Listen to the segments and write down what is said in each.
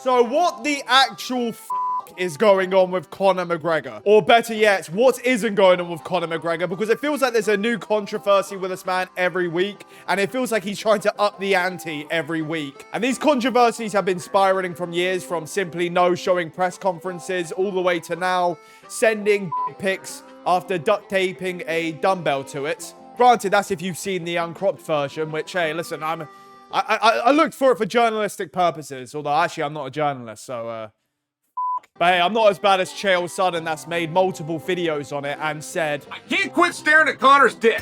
So what the actual is going on with Conor McGregor? Or better yet, what isn't going on with Conor McGregor? Because it feels like there's a new controversy with this man every week, and it feels like he's trying to up the ante every week. And these controversies have been spiraling from years, from simply no showing press conferences all the way to now sending pics after duct taping a dumbbell to it. Granted, that's if you've seen the uncropped version, which, hey, listen, I looked for it for journalistic purposes, although actually I'm not a journalist, so, But hey, I'm not as bad as Chael Sonnen that's made multiple videos on it and said, I can't quit staring at Conor's dick.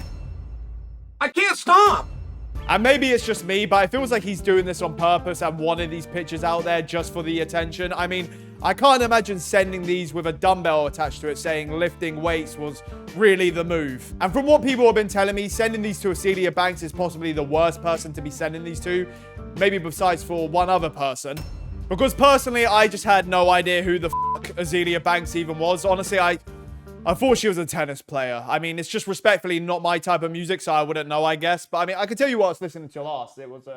I can't stop. And maybe it's just me, but it feels like he's doing this on purpose and wanted these pictures out there just for the attention. I mean, I can't imagine sending these with a dumbbell attached to it saying lifting weights was really the move. And from what people have been telling me, sending these to Azealia Banks is possibly the worst person to be sending these to. Maybe besides for one other person. Because personally, I just had no idea who the Azealia Banks even was. Honestly, I thought she was a tennis player. I mean, it's just respectfully not my type of music, so I wouldn't know, I guess. But I mean, I could tell you what I was listening to last. It was,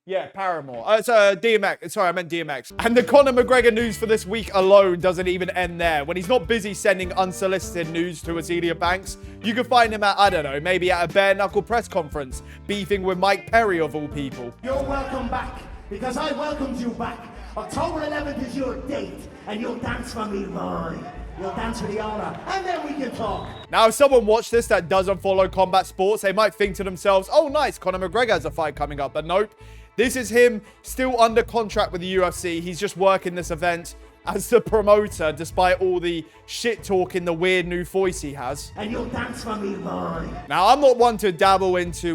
yeah, Paramore. It's DMX. Sorry, I meant DMX. And the Conor McGregor news for this week alone doesn't even end there. When he's not busy sending unsolicited news to Azealia Banks, you can find him at, I don't know, maybe at a bare knuckle press conference, beefing with Mike Perry of all people. You're welcome back, because I welcomed you back. October 11th is your date, and you'll dance for me, boy. You'll dance for the honor, and then we can talk. Now, if someone watched this that doesn't follow combat sports, they might think to themselves, oh, nice, Conor McGregor has a fight coming up. But nope, this is him still under contract with the UFC. He's just working this event as the promoter, despite all the shit talk in the weird new voice he has. And you'll dance for me, boy. Now, I'm not one to dabble into,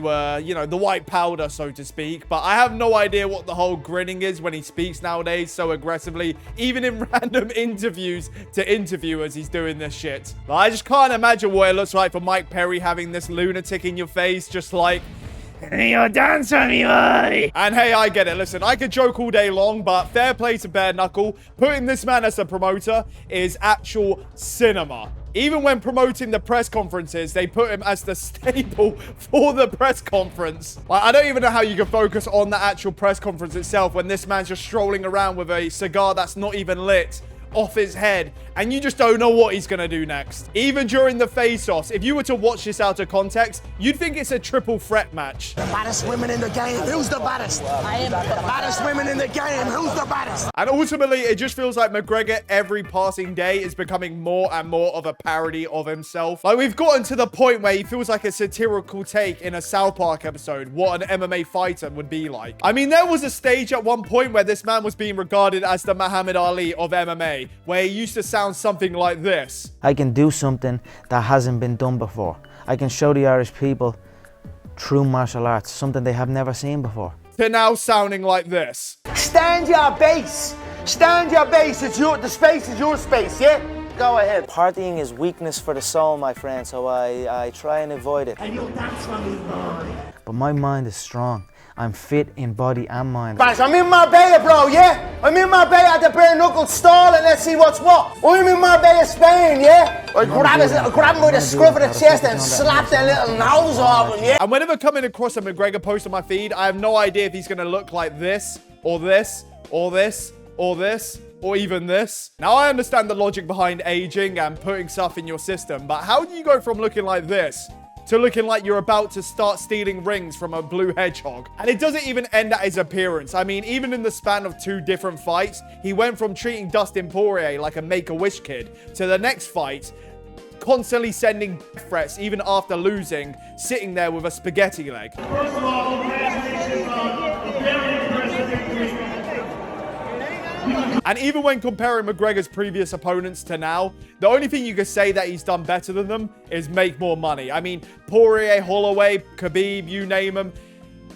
you know, the white powder, so to speak, but I have no idea what the whole grinning is when he speaks nowadays so aggressively. Even in random interviews to interviewers, he's doing this shit. But I just can't imagine what it looks like for Mike Perry having this lunatic in your face, just like, you'll dance for me, boy. And hey, I get it. Listen, I could joke all day long, but fair play to Bare Knuckle. Putting this man as a promoter is actual cinema. Even when promoting the press conferences, they put him as the staple for the press conference. Like, I don't even know how you can focus on the actual press conference itself when this man's just strolling around with a cigar that's not even lit off his head, and you just don't know what he's gonna do next. Even during the face-offs, if you were to watch this out of context, you'd think it's a triple threat match. The baddest women in the game. Who's the baddest? I am the baddest women in the game. Who's the baddest? And ultimately, it just feels like McGregor every passing day is becoming more and more of a parody of himself. Like, we've gotten to the point where he feels like a satirical take in a South Park episode, what an MMA fighter would be like. I mean, there was a stage at one point where this man was being regarded as the Muhammad Ali of MMA, where he used to sound something like this. I can do something that hasn't been done before. I can show the Irish people true martial arts, something they have never seen before. To now sounding like this. Stand your base. Stand your base. It's the space is your space, yeah? Go ahead. Partying is weakness for the soul, my friend, so I try and avoid it. And you'll dance for me, boy. But my mind is strong. I'm fit in body and mind. I'm in Marbella, bro, yeah? I'm in Marbella at the bare knuckle stall, and let's see what's what. I'm in Marbella, Spain, yeah? I grab him by the scruff of the chest and slap their little nose off him, yeah? And whenever coming across a McGregor post on my feed, I have no idea if he's going to look like this, or this, or this, or this, or even this. Now, I understand the logic behind aging and putting stuff in your system, but how do you go from looking like this to looking like you're about to start stealing rings from a blue hedgehog? And it doesn't even end at his appearance. I mean, even in the span of 2 different fights, he went from treating Dustin Poirier like a Make-A-Wish kid to the next fight, constantly sending threats even after losing, sitting there with a spaghetti leg. First of all, congratulations on a very impressive victory. And even when comparing McGregor's previous opponents to now, the only thing you could say that he's done better than them is make more money. I mean, Poirier, Holloway, Khabib, you name them,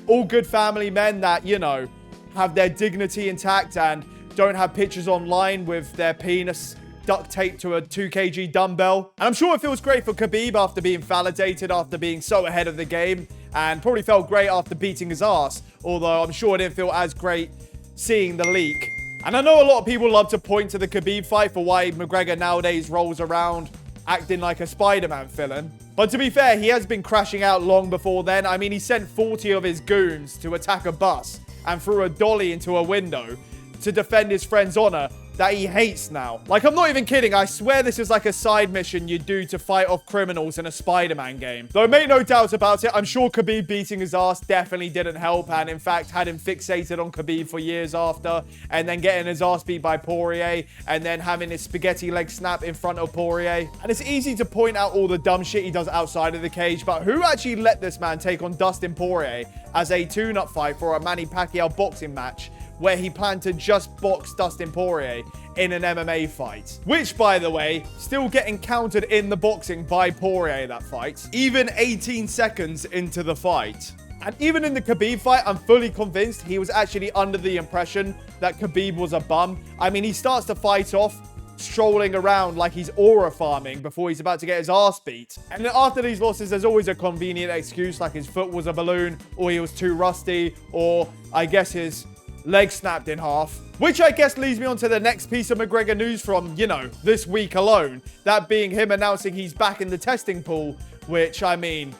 all good family men that, you know, have their dignity intact and don't have pictures online with their penis duct taped to a 2 kg dumbbell. And I'm sure it feels great for Khabib after being validated, after being so ahead of the game, and probably felt great after beating his ass, although I'm sure it didn't feel as great seeing the leak. And I know a lot of people love to point to the Khabib fight for why McGregor nowadays rolls around acting like a Spider-Man villain. But to be fair, he has been crashing out long before then. I mean, he sent 40 of his goons to attack a bus and threw a dolly into a window to defend his friend's honor that he hates now. Like, I'm not even kidding. I swear this is like a side mission you do to fight off criminals in a Spider-Man game. Though make no doubt about it, I'm sure Khabib beating his ass definitely didn't help, and in fact had him fixated on Khabib for years after, and then getting his ass beat by Poirier, and then having his spaghetti leg snap in front of Poirier. And it's easy to point out all the dumb shit he does outside of the cage, but who actually let this man take on Dustin Poirier as a tune-up fight for a Manny Pacquiao boxing match, where he planned to just box Dustin Poirier in an MMA fight? Which, by the way, still getting countered in the boxing by Poirier, that fight, even 18 seconds into the fight. And even in the Khabib fight, I'm fully convinced he was actually under the impression that Khabib was a bum. I mean, he starts the fight off strolling around like he's aura farming before he's about to get his ass beat. And then after these losses, there's always a convenient excuse, like his foot was a balloon, or he was too rusty, or I guess his leg snapped in half. Which I guess leads me on to the next piece of McGregor news from, you know, this week alone. That being him announcing he's back in the testing pool, which, I mean,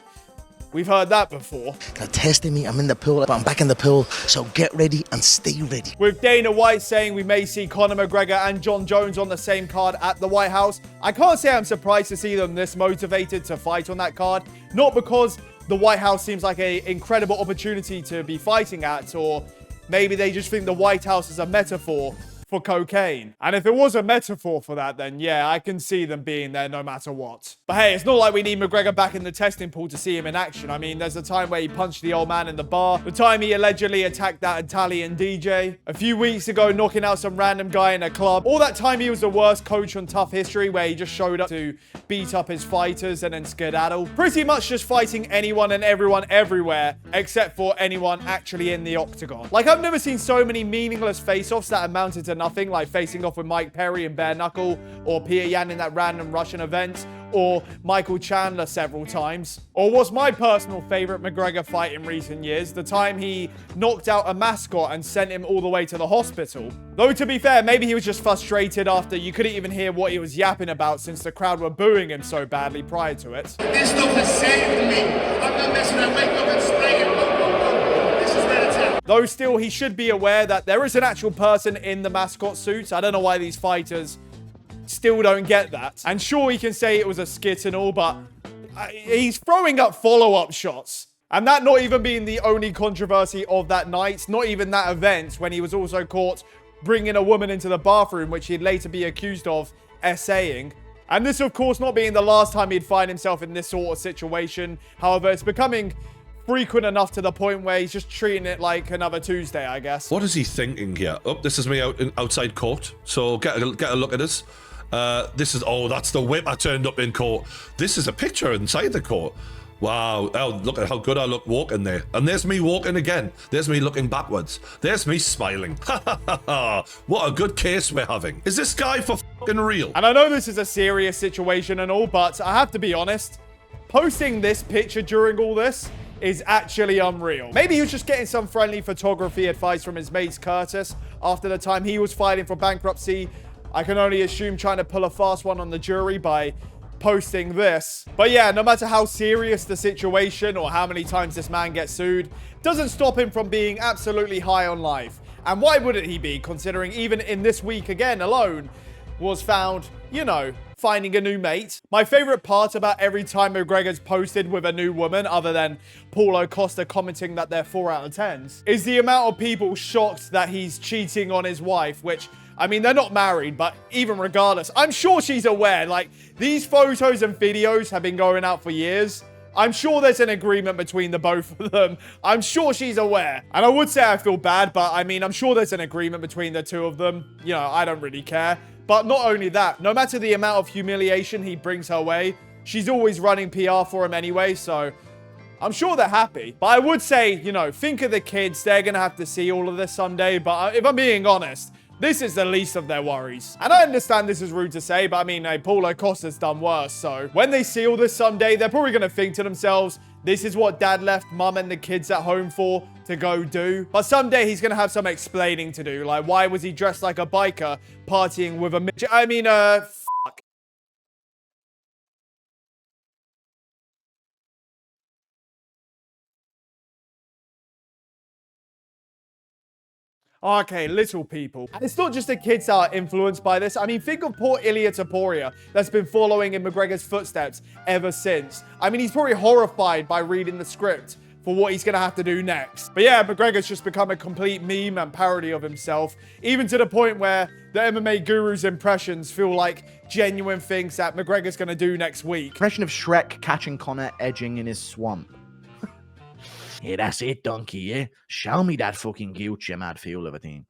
we've heard that before. They're testing me, I'm in the pool, but I'm back in the pool, so get ready and stay ready. With Dana White saying we may see Conor McGregor and John Jones on the same card at the White House, I can't say I'm surprised to see them this motivated to fight on that card. Not because the White House seems like an incredible opportunity to be fighting at, or maybe they just think the White House is a metaphor for cocaine. And if it was a metaphor for that, then yeah, I can see them being there no matter what. But hey, it's not like we need McGregor back in the testing pool to see him in action. I mean, there's a time where he punched the old man in the bar, the time he allegedly attacked that Italian DJ, a few weeks ago knocking out some random guy in a club, all that time he was the worst coach on Tough History, where he just showed up to beat up his fighters and then skedaddle. Pretty much just fighting anyone and everyone everywhere, except for anyone actually in the octagon. Like, I've never seen so many meaningless face-offs that amounted to nothing, like facing off with Mike Perry in bare knuckle, or Peter Yan in that random Russian event, or Michael Chandler several times. Or what's my personal favorite McGregor fight in recent years, the time he knocked out a mascot and sent him all the way to the hospital. Though to be fair, maybe he was just frustrated after you couldn't even hear what he was yapping about since the crowd were booing him so badly prior to it. This stuff has saved me. I'm not messing around, wake up and spray it. This is where it's at. Though still, he should be aware that there is an actual person in the mascot suit. I don't know why these fighters still don't get that. And sure, he can say it was a skit and all, but he's throwing up follow-up shots. And that not even being the only controversy of that night, not even that event, when he was also caught bringing a woman into the bathroom, which he'd later be accused of essaying. And this, of course, not being the last time he'd find himself in this sort of situation. However, it's becoming frequent enough to the point where he's just treating it like another Tuesday, I guess. What is he thinking here? Oh, this is me outside court. So get a look at this. This is, oh, that's the whip I turned up in court. This is a picture inside the court. Wow, oh, look at how good I look walking there. And there's me walking again. There's me looking backwards. There's me smiling. Ha ha ha ha. What a good case we're having. Is this guy for fucking real? And I know this is a serious situation and all, but I have to be honest, posting this picture during all this is actually unreal. Maybe he was just getting some friendly photography advice from his mates Curtis after the time he was fighting for bankruptcy. I can only assume trying to pull a fast one on the jury by posting this. But yeah, no matter how serious the situation or how many times this man gets sued, doesn't stop him from being absolutely high on life. And why wouldn't he be, considering even in this week again alone was found, you know, finding a new mate. My favorite part about every time McGregor's posted with a new woman, other than Paulo Costa commenting that they're 4 out of 10s, is the amount of people shocked that he's cheating on his wife, which, I mean, they're not married, but even regardless, I'm sure she's aware. Like, these photos and videos have been going out for years. I'm sure there's an agreement between the both of them. I'm sure she's aware. And I would say I feel bad, but I mean, I'm sure there's an agreement between the two of them. You know, I don't really care. But not only that, no matter the amount of humiliation he brings her way, she's always running PR for him anyway, so I'm sure they're happy. But I would say, you know, think of the kids. They're going to have to see all of this someday. But if I'm being honest, this is the least of their worries. And I understand this is rude to say, but I mean, hey, Paulo Costa's done worse. So when they see all this someday, they're probably going to think to themselves, this is what dad left mum and the kids at home for, to go do. But someday he's going to have some explaining to do. Like, why was he dressed like a biker partying with a midget? I mean, fuck. Okay, little people. And it's not just the kids that are influenced by this. I mean, think of poor Ilia Topuria that's been following in McGregor's footsteps ever since. I mean, he's probably horrified by reading the script for what he's going to have to do next. But yeah, McGregor's just become a complete meme and parody of himself, even to the point where the MMA guru's impressions feel like genuine things that McGregor's going to do next week. Impression of Shrek catching Conor edging in his swamp. Yeah, that's it, donkey, yeah? Show me that fucking guilt, you mad fool of a thing.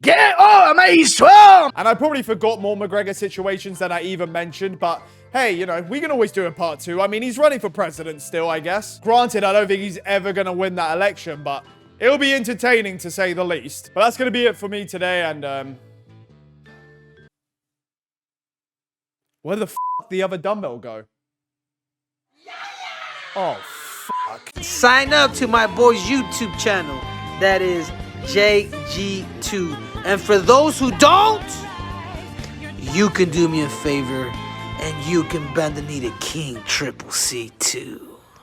Get on me, swamp! And I probably forgot more McGregor situations than I even mentioned, but hey, you know, we can always do a part 2. I mean, he's running for president still, I guess. Granted, I don't think he's ever going to win that election, but it'll be entertaining to say the least. But that's going to be it for me today, and where the f*** the other dumbbell go? Oh, fuck. Sign up to my boy's YouTube channel. That is JG2. And for those who don't, you can do me a favor and you can bend the knee to King Triple C2.